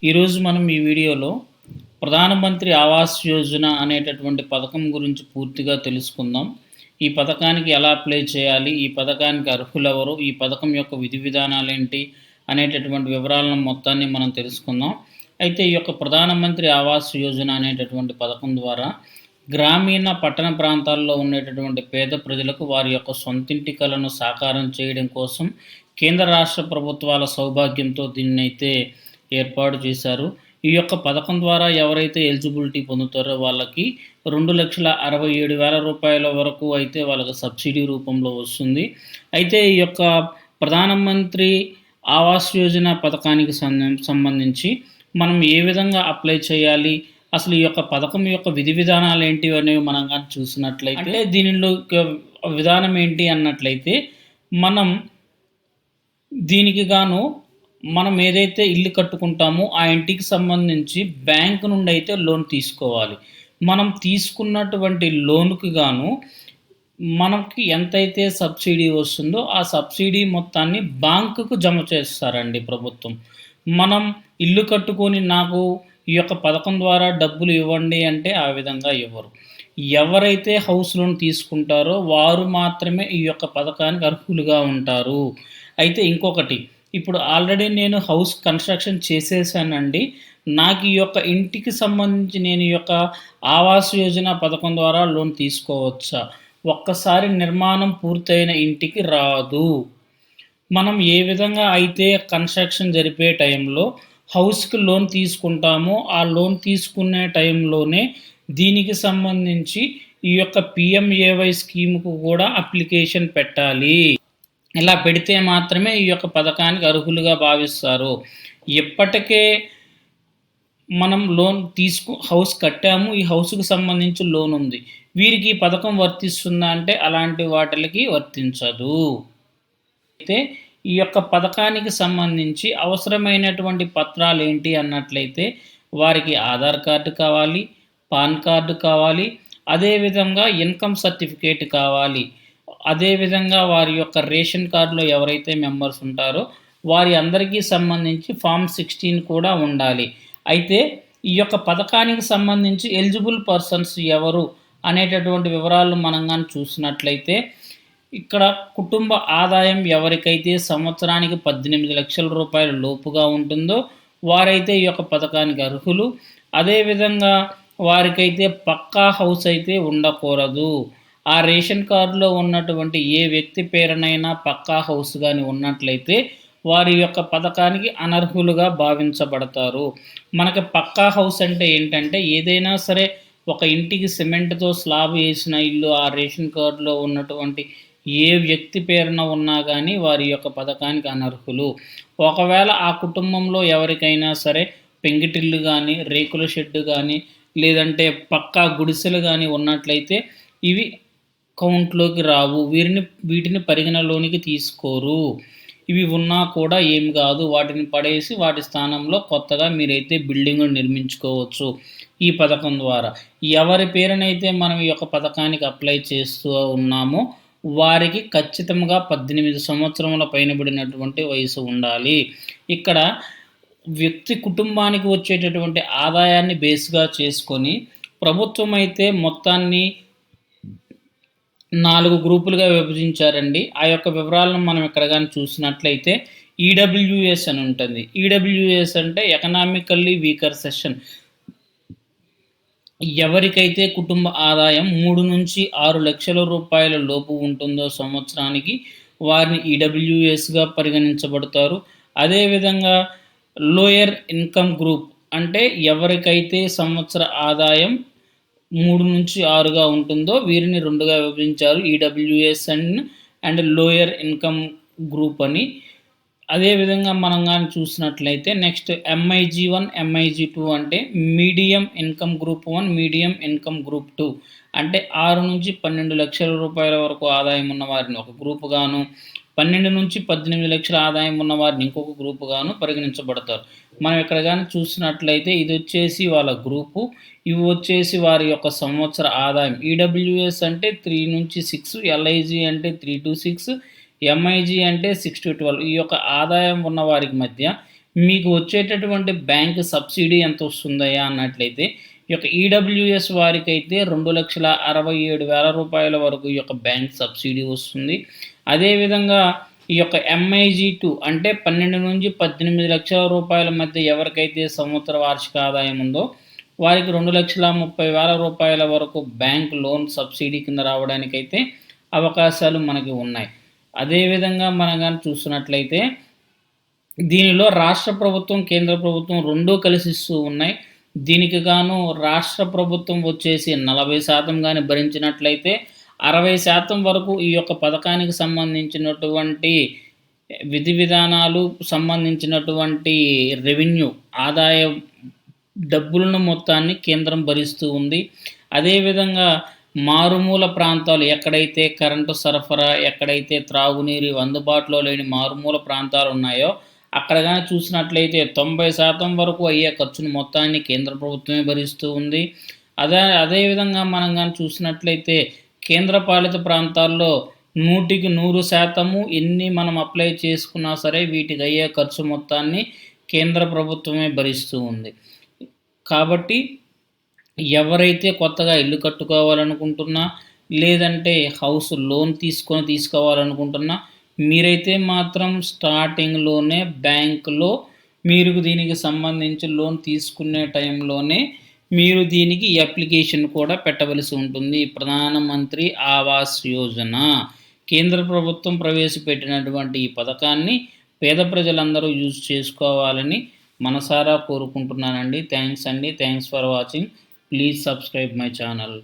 ఈరోజు మనం ఈ వీడియోలో ప్రధానమంత్రి ఆవాస్ యోజన అనేటటువంటి పథకం గురించి పూర్తిగా తెలుసుకుందాం. ఈ పథకానికి ఎలా అప్లై చేయాలి, ఈ పథకానికి అర్హులెవరు, ఈ పథకం యొక్క విధి విధానాలేంటి అనేటటువంటి వివరాలను మొత్తాన్ని మనం తెలుసుకుందాం. అయితే ఈ యొక్క ప్రధానమంత్రి ఆవాస్ యోజన అనేటటువంటి పథకం ద్వారా గ్రామీణ పట్టణ ప్రాంతాల్లో ఉండేటటువంటి పేద ప్రజలకు వారి యొక్క సొంతింటి కలను సాకారం చేయడం కోసం కేంద్ర రాష్ట్ర ప్రభుత్వాల సౌభాగ్యంతో దీన్నైతే ఏర్పాటు చేశారు. ఈ యొక్క పథకం ద్వారా ఎవరైతే ఎలిజిబిలిటీ పొందుతారో వాళ్ళకి 2,67,000 రూపాయల వరకు అయితే వాళ్ళకి సబ్సిడీ రూపంలో వస్తుంది. అయితే ఈ యొక్క ప్రధానమంత్రి ఆవాస్ యోజన పథకానికి సంబంధించి మనం ఏ విధంగా అప్లై చేయాలి, అసలు ఈ యొక్క పథకం యొక్క విధి విధానాలు ఏంటి అనేవి మనం కానీ చూసినట్లయితే, అంటే దీనిలో విధానం ఏంటి అన్నట్లయితే, దీనికి గాను మనం ఏదైతే ఇల్లు కట్టుకుంటామో ఆ ఇంటికి సంబంధించి బ్యాంకు నుండి అయితే లోన్ తీసుకోవాలి. మనం తీసుకున్నటువంటి లోనుకి గాను మనకి ఎంతైతే సబ్సిడీ వస్తుందో ఆ సబ్సిడీ మొత్తాన్ని బ్యాంకుకు జమ చేస్తారండి ప్రభుత్వం. మనం ఇల్లు కట్టుకొని నాకు ఈ యొక్క పథకం ద్వారా డబ్బులు ఇవ్వండి అంటే ఆ విధంగా ఇవ్వరు. ఎవరైతే హౌస్ లోన్ తీసుకుంటారో వారు మాత్రమే ఈ యొక్క పథకానికి అర్హులుగా ఉంటారు. అయితే ఇంకొకటి, ఇప్పుడు ఆల్రెడీ నేను హౌస్ కన్స్ట్రక్షన్ చేసేసానండి, నాకు ఈ యొక్క ఇంటికి సంబంధించి నేను ఈ యొక్క ఆవాస్ యోజన పథకం ద్వారా లోన్ తీసుకోవచ్చా? ఒక్కసారి నిర్మాణం పూర్తయిన ఇంటికి రాదు. మనం ఏ విధంగా అయితే కన్స్ట్రక్షన్ జరిపే టైంలో హౌస్కి లోన్ తీసుకుంటామో ఆ లోన్ తీసుకునే టైంలోనే దీనికి సంబంధించి ఈ యొక్క పిఎంఏవై స్కీమ్కు కూడా అప్లికేషన్ పెట్టాలి. ఇలా పెడితే మాత్రమే ఈ యొక్క పథకానికి అర్హులుగా భావిస్తారు. ఇప్పటికే మనం లోన్ హౌస్ కట్టాము, ఈ హౌస్కి సంబంధించి లోన్ ఉంది, వీరికి ఈ పథకం వర్తిస్తుందా అంటే అలాంటి వాటికి వర్తించదు. అయితే ఈ యొక్క పథకానికి సంబంధించి అవసరమైనటువంటి పత్రాలు ఏంటి అన్నట్లయితే వారికి ఆధార్ కార్డు కావాలి, పాన్ కార్డు కావాలి, అదేవిధంగా ఇన్కమ్ సర్టిఫికేట్ కావాలి, అదేవిధంగా వారి యొక్క రేషన్ కార్డులో ఎవరైతే మెంబర్స్ ఉంటారో వారి అందరికీ సంబంధించి ఫామ్ 16 కూడా ఉండాలి. అయితే ఈ యొక్క పథకానికి సంబంధించి ఎలిజిబుల్ పర్సన్స్ ఎవరు అనేటటువంటి వివరాలు మనం కానీ చూసినట్లయితే, ఇక్కడ కుటుంబ ఆదాయం ఎవరికైతే సంవత్సరానికి 18 లక్షల రూపాయల లోపుగా ఉంటుందో వారైతే ఈ యొక్క పథకానికి అర్హులు. అదేవిధంగా వారికైతే పక్కా హౌస్ అయితే ఉండకూడదు. ఆ రేషన్ కార్డులో ఉన్నటువంటి ఏ వ్యక్తి పేరునైనా పక్కా హౌస్ కానీ ఉన్నట్లయితే వారి యొక్క పథకానికి అనర్హులుగా భావించబడతారు. మనకి పక్కా హౌస్ అంటే ఏంటంటే, ఏదైనా సరే ఒక ఇంటికి సిమెంట్తో స్లాబ్ వేసిన ఇల్లు ఆ రేషన్ కార్డులో ఉన్నటువంటి ఏ వ్యక్తి పేరున ఉన్నా కానీ వారి యొక్క పథకానికి అనర్హులు. ఒకవేళ ఆ కుటుంబంలో ఎవరికైనా సరే పెంకిటిల్లు కానీ, రేకుల షెడ్డు కానీ, లేదంటే పక్కా గుడిసెలు కానీ ఉన్నట్లయితే ఇవి కౌంట్లోకి రావు, వీటిని పరిగణలోనికి తీసుకోరు. ఇవి ఉన్నా కూడా ఏమి కాదు, వాటిని పడేసి వాటి స్థానంలో కొత్తగా మీరైతే బిల్డింగ్ను నిర్మించుకోవచ్చు ఈ పథకం ద్వారా. ఎవరి పేరునైతే మనం ఈ యొక్క పథకానికి అప్లై చేస్తూ ఉన్నామో వారికి ఖచ్చితంగా 18 సంవత్సరముల పైనబడినటువంటి వయసు ఉండాలి. ఇక్కడ వ్యక్తి కుటుంబానికి వచ్చేటటువంటి ఆదాయాన్ని బేస్గా చేసుకొని ప్రభుత్వం అయితే మొత్తాన్ని 4 గ్రూపులుగా విభజించారండి. ఆ యొక్క వివరాలను మనం ఇక్కడ కానీ చూసినట్లయితే ఈడబ్ల్యూఎస్ అని ఉంటుంది. ఈడబ్ల్యూఎస్ అంటే ఎకనామికల్లీ వీకర్ సెక్షన్. ఎవరికైతే కుటుంబ ఆదాయం 3 నుంచి 6 లక్షల రూపాయల లోపు ఉంటుందో సంవత్సరానికి వారిని ఈడబ్ల్యూఎస్గా పరిగణించబడతారు. అదేవిధంగా లోయర్ ఇన్కమ్ గ్రూప్ అంటే ఎవరికైతే సంవత్సర ఆదాయం 3 నుంచి 6గా ఉంటుందో వీరిని 2గా విభజించారు, EWS and lower income group అని. అదేవిధంగా మనం కానీ చూసినట్లయితే నెక్స్ట్ MIG1, MIG2 అంటే medium income group 1, medium income group 2 అంటే 6 నుంచి 12 లక్షల రూపాయల వరకు ఆదాయం ఉన్న వారిని ఒక గ్రూపు గాను, 12 నుంచి 18 లక్షల ఆదాయం ఉన్న వారిని ఇంకొక గ్రూపు గాను పరిగణించబడతారు. మనం ఇక్కడ కానీ చూసినట్లయితే ఇది వచ్చేసి వాళ్ళ గ్రూపు, ఇవి వచ్చేసి వారి యొక్క సంవత్సర ఆదాయం. ఈడబ్ల్యూఎస్ అంటే 3 నుంచి 6, LIG అంటే 3 to 6, MIG అంటే 6 to 12. ఈ యొక్క ఆదాయం ఉన్న వారికి మధ్య మీకు వచ్చేటటువంటి బ్యాంక్ సబ్సిడీ ఎంత వస్తుందయ్యా అన్నట్లయితే ఈ యొక్క ఈడబ్ల్యూఎస్ వారికైతే రూ. 2,67,000 వరకు ఈ యొక్క బ్యాంక్ సబ్సిడీ వస్తుంది. అదేవిధంగా ఈ యొక్క MIG2 అంటే 12 నుంచి 18 లక్షల రూపాయల మధ్య ఎవరికైతే సంవత్సర వార్షిక ఆదాయం ఉందో వారికి 2,30,000 వరకు బ్యాంక్ లోన్ సబ్సిడీ కింద రావడానికైతే అవకాశాలు మనకి ఉన్నాయి. అదేవిధంగా మనం కానీ చూస్తున్నట్లయితే దీనిలో రాష్ట్ర ప్రభుత్వం, కేంద్ర ప్రభుత్వం రెండూ కలిసి ఇస్తూ ఉన్నాయి. దీనికి గాను రాష్ట్ర ప్రభుత్వం వచ్చేసి 40% కానీ భరించినట్లయితే 60% వరకు ఈ యొక్క పథకానికి సంబంధించినటువంటి విధి విధానాలు సంబంధించినటువంటి రెవెన్యూ ఆదాయ డబ్బులను మొత్తాన్ని కేంద్రం భరిస్తూ ఉంది. అదేవిధంగా మారుమూల ప్రాంతాలు ఎక్కడైతే కరెంటు సరఫరా, ఎక్కడైతే త్రాగునీరు అందుబాటులో లేని మారుమూల ప్రాంతాలు ఉన్నాయో అక్కడ కానీ చూసినట్లయితే 90% వరకు అయ్యే ఖర్చును మొత్తాన్ని కేంద్ర ప్రభుత్వమే భరిస్తూ ఉంది. అదేవిధంగా మనం కానీ చూసినట్లయితే కేంద్రపాలిత ప్రాంతాల్లో 100% ఎన్ని మనం అప్లై చేసుకున్నా సరే వీటికి అయ్యే ఖర్చు మొత్తాన్ని కేంద్ర ప్రభుత్వమే భరిస్తూ ఉంది. కాబట్టి ఎవరైతే కొత్తగా ఇల్లు కట్టుకోవాలనుకుంటున్నా లేదంటే హౌస్ లోన్ తీసుకోవాలనుకుంటున్నా మీరైతే మాత్రం స్టార్టింగ్లోనే బ్యాంకులో మీరు దీనికి సంబంధించి లోన్ తీసుకునే టైంలోనే మీరు దీనికి అప్లికేషన్ కూడా పెట్టవలసి ఉంటుంది. ప్రధానమంత్రి ఆవాస్ యోజన కేంద్ర ప్రభుత్వం ప్రవేశపెట్టినటువంటి ఈ పథకాన్ని పేద ప్రజలందరూ యూజ్ చేసుకోవాలని మనసారా కోరుకుంటున్నానండి. Thanks for watching. Please subscribe my channel.